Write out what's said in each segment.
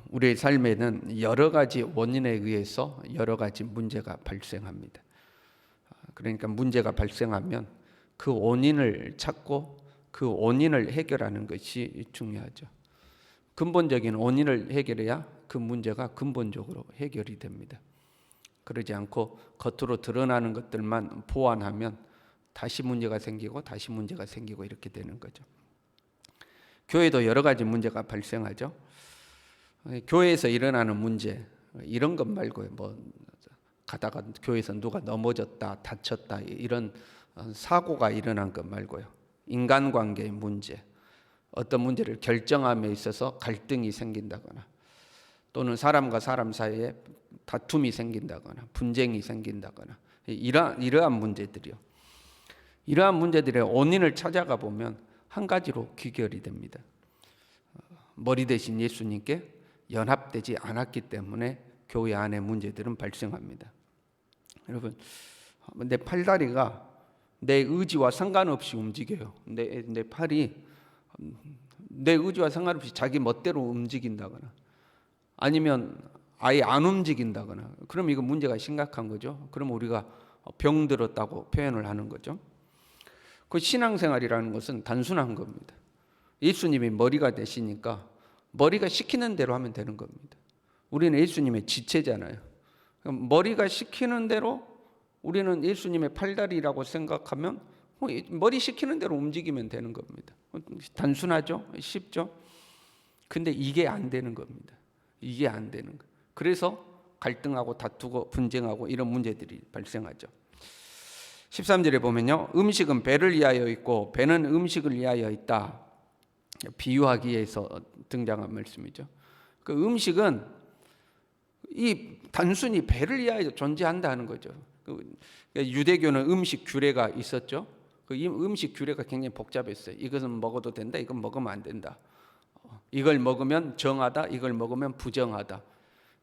우리의 삶에는 여러 가지 원인에 의해서 여러 가지 문제가 발생합니다. 그러니까 문제가 발생하면 그 원인을 찾고 그 원인을 해결하는 것이 중요하죠. 근본적인 원인을 해결해야 그 문제가 근본적으로 해결이 됩니다. 그러지 않고 겉으로 드러나는 것들만 보완하면 다시 문제가 생기고 다시 문제가 생기고 이렇게 되는 거죠. 교회도 여러 가지 문제가 발생하죠. 교회에서 일어나는 문제 이런 것 말고요. 가다가 교회에서 누가 넘어졌다, 다쳤다 이런 사고가 일어난 것 말고요. 인간관계의 문제, 어떤 문제를 결정함에 있어서 갈등이 생긴다거나 또는 사람과 사람 사이에 다툼이 생긴다거나 분쟁이 생긴다거나 이러한 문제들이요. 이러한 문제들의 원인을 찾아가 보면 한 가지로 귀결이 됩니다. 머리 대신 예수님께 연합되지 않았기 때문에 교회 안에 문제들은 발생합니다. 여러분, 내 팔다리가 내 의지와 상관없이 움직여요. 내 팔이 내 의지와 상관없이 자기 멋대로 움직인다거나 아니면 아예 안 움직인다거나 그럼 이거 문제가 심각한 거죠. 그럼 우리가 병들었다고 표현을 하는 거죠. 그 신앙생활이라는 것은 단순한 겁니다. 예수님이 머리가 되시니까 머리가 시키는 대로 하면 되는 겁니다. 우리는 예수님의 지체잖아요. 머리가 시키는 대로 우리는 예수님의 팔다리라고 생각하면 머리 시키는 대로 움직이면 되는 겁니다. 단순하죠? 쉽죠? 근데 이게 안 되는 겁니다. 이게 안 되는 거예요. 그래서 갈등하고 다투고 분쟁하고 이런 문제들이 발생하죠. 13절에 보면요. 음식은 배를 위하여 있고 배는 음식을 위하여 있다. 비유하기 위해서 등장한 말씀이죠. 그 음식은 이 단순히 배를 위하여 존재한다는 거죠. 유대교는 음식 규례가 있었죠. 그 음식 규례가 굉장히 복잡했어요. 이것은 먹어도 된다, 이건 먹으면 안 된다. 이걸 먹으면 정하다, 이걸 먹으면 부정하다.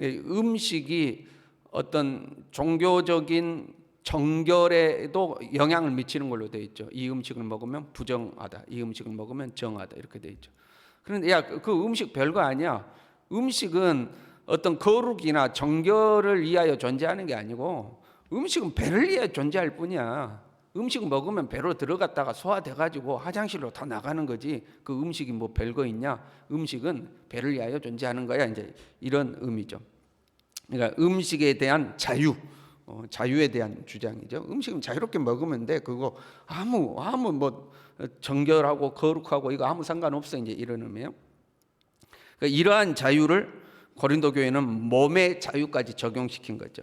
음식이 어떤 종교적인 정결에도 영향을 미치는 걸로 되어 있죠. 이 음식을 먹으면 부정하다, 이 음식을 먹으면 정하다 이렇게 되어 있죠. 그런데 그 음식 별거 아니야. 음식은 어떤 거룩이나 정결을 위하여 존재하는 게 아니고 음식은 배를 위하여 존재할 뿐이야. 음식 먹으면 배로 들어갔다가 소화돼가지고 화장실로 다 나가는 거지. 그 음식이 뭐 별거 있냐? 음식은 배를 위하여 존재하는 거야. 이제 이런 의미죠. 그러니까 음식에 대한 자유에 대한 주장이죠. 음식은 자유롭게 먹으면 돼. 그거 아무 뭐 정결하고 거룩하고 이거 아무 상관없어. 이제 이런 의미예요. 그러니까 이러한 자유를 고린도 교회는 몸의 자유까지 적용시킨 거죠.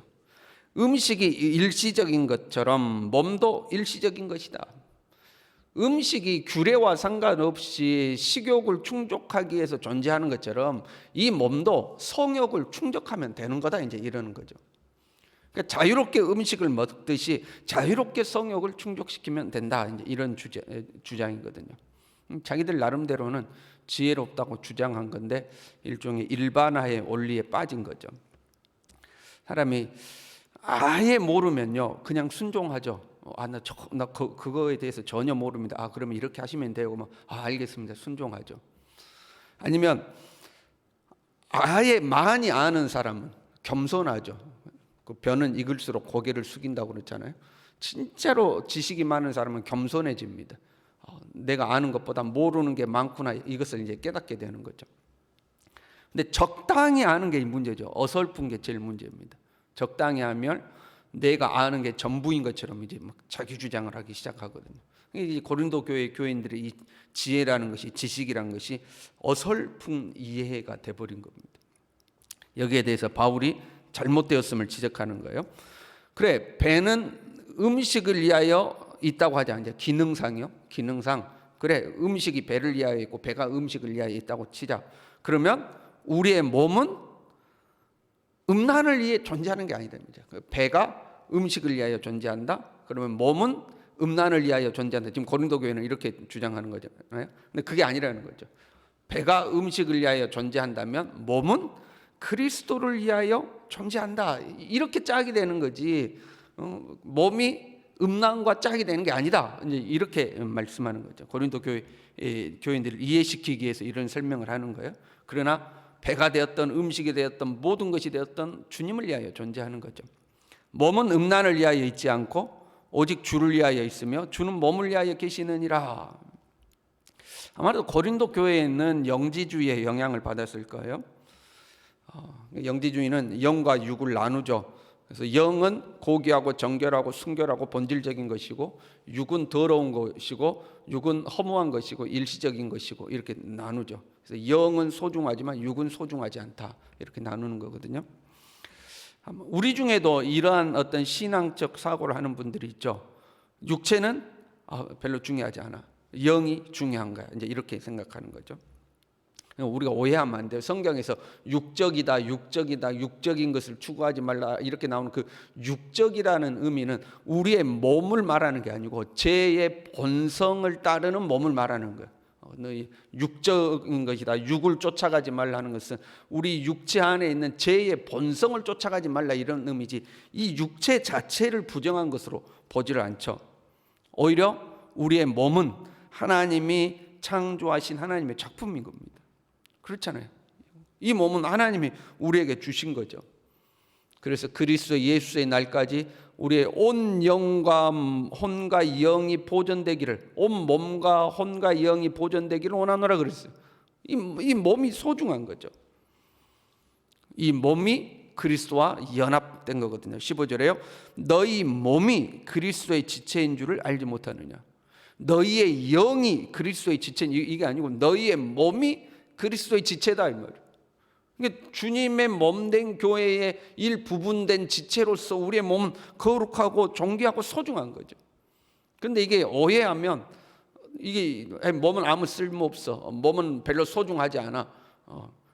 음식이 일시적인 것처럼 몸도 일시적인 것이다. 음식이 규례와 상관없이 식욕을 충족하기 위해서 존재하는 것처럼 이 몸도 성욕을 충족하면 되는 거다. 이제 이러는 거죠. 그러니까 자유롭게 음식을 먹듯이 자유롭게 성욕을 충족시키면 된다. 이제 이런 주장이거든요. 자기들 나름대로는 지혜롭다고 주장한 건데 일종의 일반화의 원리에 빠진 거죠. 사람이 아예 모르면요 그냥 순종하죠. 나 그거에 대해서 전혀 모릅니다. 그러면 이렇게 하시면 돼요. 알겠습니다. 순종하죠. 아니면 아예 많이 아는 사람은 겸손하죠. 그 벼는 익을수록 고개를 숙인다고 그랬잖아요. 진짜로 지식이 많은 사람은 겸손해집니다. 내가 아는 것보다 모르는 게 많구나 이것을 이제 깨닫게 되는 거죠. 근데 적당히 아는 게 문제죠. 어설픈 게 제일 문제입니다. 적당히 하면 내가 아는 게 전부인 것처럼 이제 막 자기 주장을 하기 시작하거든요. 이 고린도 교회 교인들의 이 지혜라는 것이 지식이라는 것이 어설픈 이해가 돼버린 겁니다. 여기에 대해서 바울이 잘못되었음을 지적하는 거예요. 그래, 배는 음식을 위하여 있다고 하지 않냐? 기능상이요. 기능상. 그래, 음식이 배를 위하여 있고 배가 음식을 위하여 있다고 치자. 그러면 우리의 몸은 음란을 위해 존재하는 게 아니다. 배가 음식을 위하여 존재한다. 그러면 몸은 음란을 위하여 존재한다. 지금 고린도 교회는 이렇게 주장하는 거잖아요. 근데 그게 아니라는 거죠. 배가 음식을 위하여 존재한다면 몸은 그리스도를 위하여 존재한다. 이렇게 짝이 되는 거지. 몸이 음란과 짝이 되는 게 아니다. 이제 이렇게 말씀하는 거죠. 고린도 교인들을 이해시키기 위해서 이런 설명을 하는 거예요. 그러나 배가 되었던 음식이 되었던 모든 것이 되었던 주님을 위하여 존재하는 거죠. 몸은 음란을 위하여 있지 않고 오직 주를 위하여 있으며 주는 몸을 위하여 계시느니라. 아마도 고린도 교회에 있는 영지주의의 영향을 받았을 거예요. 영지주의는 영과 육을 나누죠. 그래서 영은 고귀하고 정결하고 순결하고 본질적인 것이고 육은 더러운 것이고 육은 허무한 것이고 일시적인 것이고 이렇게 나누죠. 그래서 영은 소중하지만 육은 소중하지 않다 이렇게 나누는 거거든요. 우리 중에도 이러한 어떤 신앙적 사고를 하는 분들이 있죠. 육체는 별로 중요하지 않아. 영이 중요한 거야. 이제 이렇게 생각하는 거죠. 우리가 오해하면 안 돼요. 성경에서 육적이다, 육적이다, 육적인 것을 추구하지 말라 이렇게 나오는 그 육적이라는 의미는 우리의 몸을 말하는 게 아니고 죄의 본성을 따르는 몸을 말하는 거예요. 너희 육적인 것이다, 육을 쫓아가지 말라는 것은 우리 육체 안에 있는 죄의 본성을 쫓아가지 말라 이런 의미지 이 육체 자체를 부정한 것으로 보지를 않죠. 오히려 우리의 몸은 하나님이 창조하신 하나님의 작품인 겁니다. 그렇잖아요. 이 몸은 하나님이 우리에게 주신 거죠. 그래서 그리스도 예수의 날까지 우리의 온 영과 혼과 영이 보존되기를, 온 몸과 혼과 영이 보존되기를 원하노라 그랬어요. 이 몸이 소중한 거죠. 이 몸이 그리스도와 연합된 거거든요. 15절에요. 너희 몸이 그리스도의 지체인 줄을 알지 못하느냐. 너희의 영이 그리스도의 지체인 이게 아니고 너희의 몸이 그리스도의 지체다 이 말이에요. 그러니까 주님의 몸된 교회의 일부분된 지체로서 우리의 몸은 거룩하고 존귀하고 소중한 거죠. 그런데 이게 오해하면 이게 몸은 아무 쓸모 없어. 몸은 별로 소중하지 않아.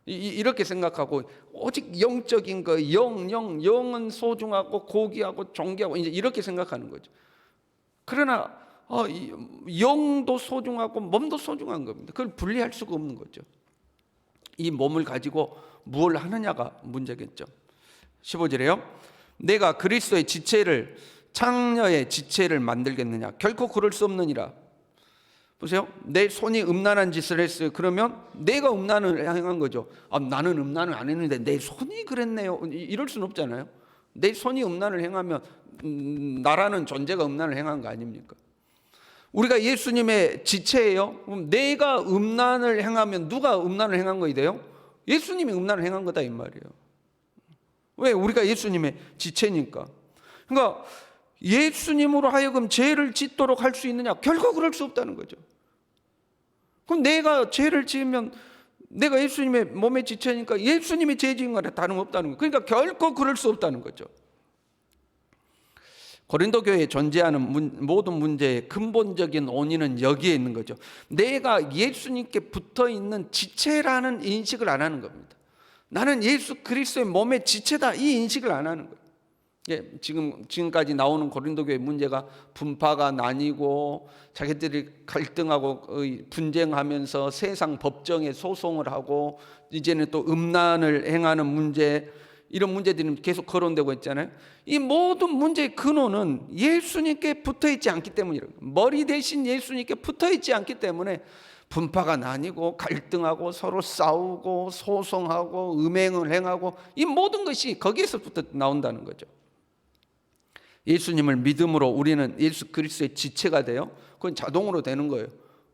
이렇게 생각하고 오직 영적인 거 영은 소중하고 고귀하고 존귀하고 이제 이렇게 생각하는 거죠. 그러나 영도 소중하고 몸도 소중한 겁니다. 그걸 분리할 수가 없는 거죠. 이 몸을 가지고 무엇을 하느냐가 문제겠죠. 15절에요. 내가 그리스도의 지체를 창녀의 지체를 만들겠느냐. 결코 그럴 수 없느니라. 보세요. 내 손이 음란한 짓을 했어요. 그러면 내가 음란을 행한 거죠. 나는 음란을 안 했는데 내 손이 그랬네요. 이럴 수는 없잖아요. 내 손이 음란을 행하면 나라는 존재가 음란을 행한 거 아닙니까? 우리가 예수님의 지체예요. 그럼 내가 음란을 행하면 누가 음란을 행한 거이 돼요? 예수님이 음란을 행한 거다 이 말이에요. 왜? 우리가 예수님의 지체니까. 그러니까 예수님으로 하여금 죄를 짓도록 할 수 있느냐? 결코 그럴 수 없다는 거죠. 그럼 내가 죄를 지으면 내가 예수님의 몸의 지체니까 예수님이 죄 지은 거랑 다름없다는 거예요. 그러니까 결코 그럴 수 없다는 거죠. 고린도 교회에 존재하는 모든 문제의 근본적인 원인은 여기에 있는 거죠. 내가 예수님께 붙어있는 지체라는 인식을 안 하는 겁니다. 나는 예수 그리스도의 몸의 지체다 이 인식을 안 하는 거예요. 지금까지 나오는 고린도 교회 문제가 분파가 나뉘고 자기들이 갈등하고 분쟁하면서 세상 법정에 소송을 하고 이제는 또 음란을 행하는 문제 이런 문제들이 계속 거론되고 있잖아요. 이 모든 문제의 근원은 예수님께 붙어있지 않기 때문이에요. 머리 대신 예수님께 붙어있지 않기 때문에 분파가 나뉘고 갈등하고 서로 싸우고 소송하고 음행을 행하고 이 모든 것이 거기에서부터 나온다는 거죠. 예수님을 믿음으로 우리는 예수 그리스도의 지체가 돼요. 그건 자동으로 되는 거예요.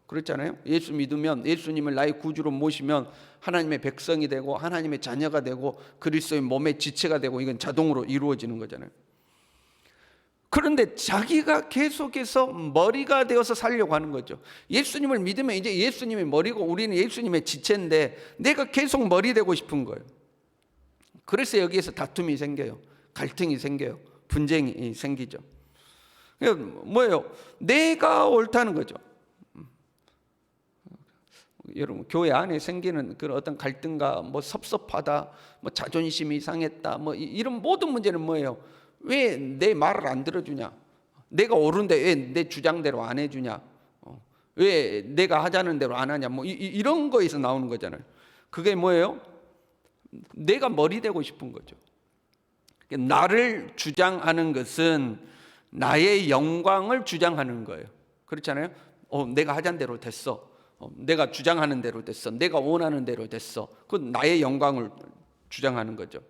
그렇잖아요. 예수 믿으면 예수님을 나의 구주로 모시면 하나님의 백성이 되고 하나님의 자녀가 되고 그리스도의 몸의 지체가 되고 이건 자동으로 이루어지는 거잖아요. 그런데 자기가 계속해서 머리가 되어서 살려고 하는 거죠. 예수님을 믿으면 이제 예수님의 머리고 우리는 예수님의 지체인데 내가 계속 머리 되고 싶은 거예요. 그래서 여기에서 다툼이 생겨요. 갈등이 생겨요. 분쟁이 생기죠. 뭐예요? 내가 옳다는 거죠. 여러분 교회 안에 생기는 그런 어떤 갈등과 뭐 섭섭하다, 뭐 자존심이 상했다, 뭐 이런 모든 문제는 뭐예요? 왜 내 말을 안 들어주냐? 내가 옳은데 왜 내 주장대로 안 해주냐? 왜 내가 하자는 대로 안 하냐? 뭐 이런 거에서 나오는 거잖아요. 그게 뭐예요? 내가 머리 되고 싶은 거죠. 나를 주장하는 것은 나의 영광을 주장하는 거예요. 그렇잖아요. 내가 하자는 대로 됐어. 내가 주장하는 대로 됐어. 내가 원하는 대로 됐어. 그건 나의 영광을 주장하는 거죠.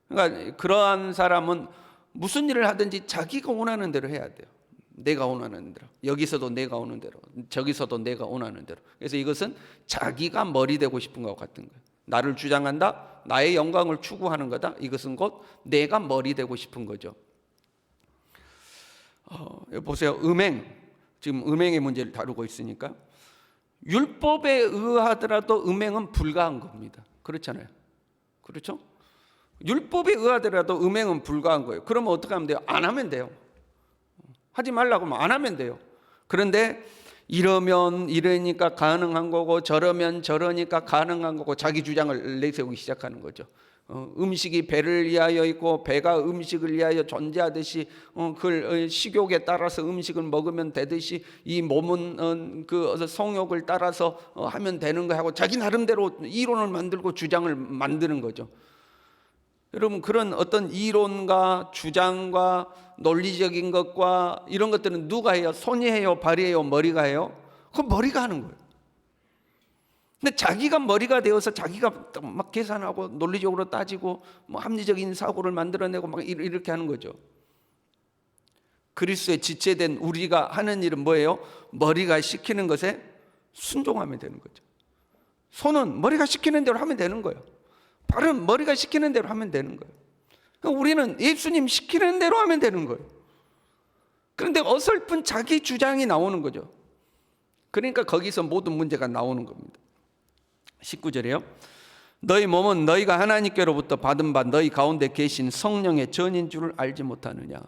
그러니까 그러한 사람은 무슨 일을 하든지 자기가 원하는 대로 해야 돼요. 내가 원하는 대로. 여기서도 내가 원하는 대로, 저기서도 내가 원하는 대로. 그래서 이것은 자기가 머리 되고 싶은 것 같은 거예요. 나를 주장한다, 나의 영광을 추구하는 거다. 이것은 곧 내가 머리 되고 싶은 거죠. 보세요. 음행. 지금 음행의 문제를 다루고 있으니까 율법에 의하더라도 음행은 불가한 겁니다. 그렇잖아요. 그렇죠? 율법에 의하더라도 음행은 불가한 거예요. 그러면 어떻게 하면 돼요? 안 하면 돼요. 하지 말라고 하면 안 하면 돼요. 그런데 이러면 이러니까 가능한 거고 저러면 저러니까 가능한 거고 자기 주장을 내세우기 시작하는 거죠. 음식이 배를 위하여 있고 배가 음식을 위하여 존재하듯이 그 식욕에 따라서 음식을 먹으면 되듯이 이 몸은 그 성욕을 따라서 하면 되는 거 하고 자기 나름대로 이론을 만들고 주장을 만드는 거죠. 여러분, 그런 어떤 이론과 주장과 논리적인 것과 이런 것들은 누가 해요? 손이 해요? 발이 해요? 머리가 해요? 그건 머리가 하는 거예요. 근데 자기가 머리가 되어서 자기가 막 계산하고 논리적으로 따지고 뭐 합리적인 사고를 만들어내고 막 이렇게 하는 거죠. 그리스도의 지체된 우리가 하는 일은 뭐예요? 머리가 시키는 것에 순종하면 되는 거죠. 손은 머리가 시키는 대로 하면 되는 거예요. 발은 머리가 시키는 대로 하면 되는 거예요. 우리는 예수님 시키는 대로 하면 되는 거예요. 그런데 어설픈 자기 주장이 나오는 거죠. 그러니까 거기서 모든 문제가 나오는 겁니다. 19절이에요. 너희 몸은 너희가 하나님께로부터 받은 바 너희 가운데 계신 성령의 전인 줄을 알지 못하느냐.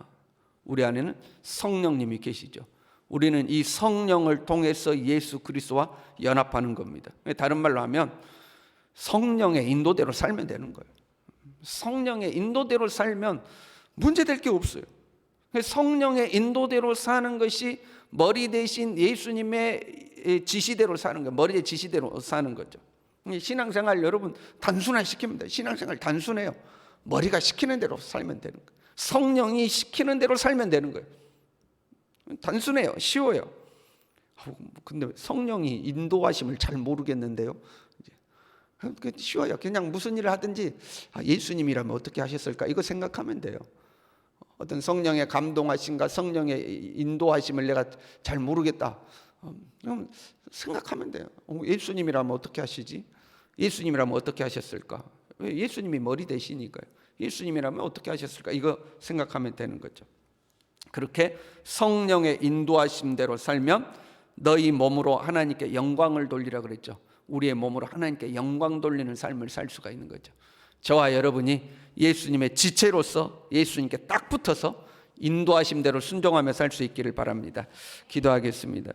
우리 안에는 성령님이 계시죠. 우리는 이 성령을 통해서 예수 그리스도와 연합하는 겁니다. 다른 말로 하면 성령의 인도대로 살면 되는 거예요. 성령의 인도대로 살면 문제될 게 없어요. 성령의 인도대로 사는 것이 머리 대신 예수님의 지시대로 사는 거예요. 머리의 지시대로 사는 거죠. 신앙생활 여러분 단순화시키면 돼요. 신앙생활 단순해요. 머리가 시키는 대로 살면 되는 거예요. 성령이 시키는 대로 살면 되는 거예요. 단순해요. 쉬워요. 근데 성령이 인도하심을 잘 모르겠는데요. 쉬워요. 그냥 무슨 일을 하든지 예수님이라면 어떻게 하셨을까 이거 생각하면 돼요. 어떤 성령의 감동하심과 성령의 인도하심을 내가 잘 모르겠다. 그럼 생각하면 돼요. 예수님이라면 어떻게 하시지? 예수님이라면 어떻게 하셨을까? 예수님이 머리 되시니까요. 예수님이라면 어떻게 하셨을까? 이거 생각하면 되는 거죠. 그렇게 성령의 인도하심대로 살면 너희 몸으로 하나님께 영광을 돌리라 그랬죠. 우리의 몸으로 하나님께 영광 돌리는 삶을 살 수가 있는 거죠. 저와 여러분이 예수님의 지체로서 예수님께 딱 붙어서 인도하심대로 순종하며 살 수 있기를 바랍니다. 기도하겠습니다.